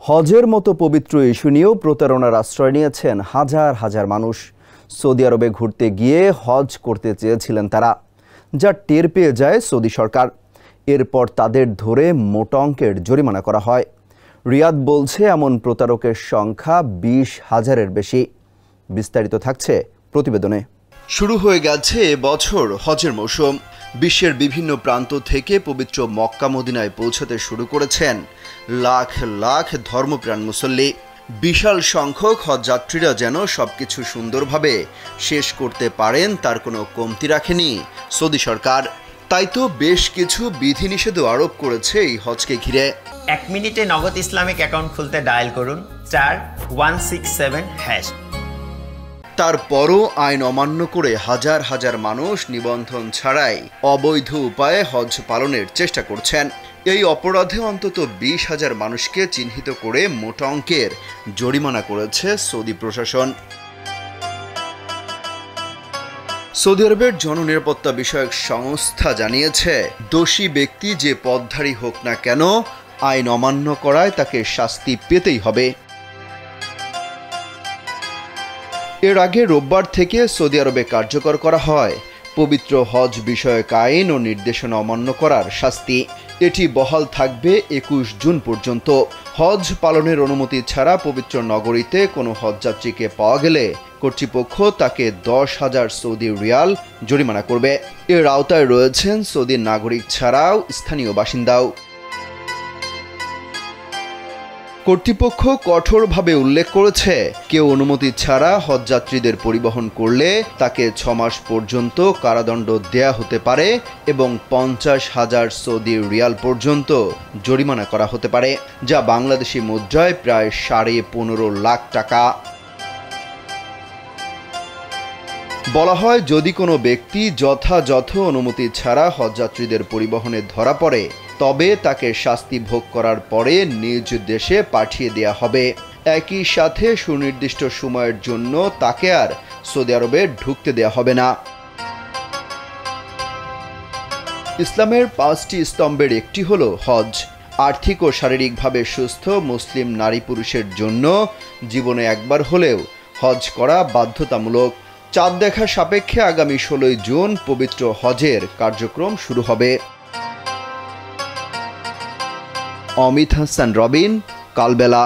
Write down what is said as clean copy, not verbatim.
হজের মতো পবিত্র ইস্যু নিয়েও প্রতারণার আশ্রয় নিয়েছেন হাজার হাজার মানুষ। সৌদি আরবে ঘুরতে গিয়ে হজ করতে চেয়েছিলেন তারা, যা টের পেয়ে যায় সৌদি সরকার। এরপর তাদের ধরে মোটা অঙ্কের জরিমানা করা হয়। রিয়াদ বলছে এমন প্রতারকের সংখ্যা 20,000-এর বেশি। বিস্তারিত থাকছে প্রতিবেদনে। শুরু হয়ে গেছে এবছর হজের মৌসুম। বিশ্বের বিভিন্ন প্রান্ত থেকে পবিত্র মক্কা মদিনায় পৌঁছাতে শুরু করেছেন লাখ লাখ ধর্মপ্রাণ মুসল্লি। বিশাল সংখ্যক হজযাত্রীরা যেন সবকিছু সুন্দরভাবে শেষ করতে পারেন তার কোনো কমতি রাখেনি সৌদি সরকার। তাই তো বেশ কিছু বিধিনিষেধও আরোপ করেছে এই হজকে ঘিরে। 1 মিনিটে নগদ ইসলামিক অ্যাকাউন্ট খুলতে ডায়াল করুন *167#। তারপরও আইন অমান্য করে হাজার হাজার মানুষ নিবন্ধন ছাড়াই অবৈধ উপায়ে হজ পালনের চেষ্টা করছেন। এই অপরাধে অন্তত 20,000 মানুষকে চিহ্নিত করে মোটা অঙ্কের জরিমানা করেছে সৌদি প্রশাসন। সৌদি আরবের জননিরাপত্তা বিষয়ক সংস্থা জানিয়েছে, দোষী ব্যক্তি যে পথধারী হোক না কেন, আইন অমান্য করায় তাকে শাস্তি পেতেই হবে। এর আগে রোববার থেকে সৌদি আরবে কার্যকর করা হয় পবিত্র হজ বিষয়ক আইন ও নির্দেশনা অমান্য করার শাস্তি। এটি বহাল থাকবে 21 জুন পর্যন্ত। হজ পালনের অনুমতি ছাড়া পবিত্র নগরীতে কোনো হজযাত্রীকে পাওয়া গেলে কর্তৃপক্ষ তাকে 10,000 সৌদি রিয়াল জরিমানা করবে। এর আওতায় রয়েছেন সৌদি নাগরিক ছাড়াও স্থানীয় বাসিন্দাও। কর্তৃপক্ষ কঠোরভাবে উল্লেখ করেছে, কেউ অনুমতি ছাড়া হজযাত্রীদের পরিবহন করলে তাকে 6 মাস পর্যন্ত কারাদণ্ড দেয়া হতে পারে এবং 50,000 সৌদি রিয়াল পর্যন্ত জরিমানা করা হতে পারে, যা বাংলাদেশি মুদ্রায় প্রায় 15.5 লাখ টাকা। বলা হয়, যদি কোনো ব্যক্তি যথাযথ অনুমতি ছাড়া হজযাত্রীদের পরিবহনে ধরা পড়ে তবে তাকে শাস্তি ভোগ করার পরে নিজ দেশে পাঠিয়ে দেয়া হবে। একই সাথে সুনির্দিষ্ট সময়ের জন্য তাকে আর সৌদি আরবে ঢুকতে দেয়া হবে না। ইসলামের 5টি স্তম্ভের একটি হলো হজ। আর্থিক ও শারীরিকভাবে সুস্থ মুসলিম নারী পুরুষের জন্য জীবনে একবার হলেও হজ করা বাধ্যতামূলক। চাঁদ দেখা সাপেক্ষে আগামী 16 জুন পবিত্র হজের কার্যক্রম শুরু হবে। অমিত হাসান রবিন, কালবেলা।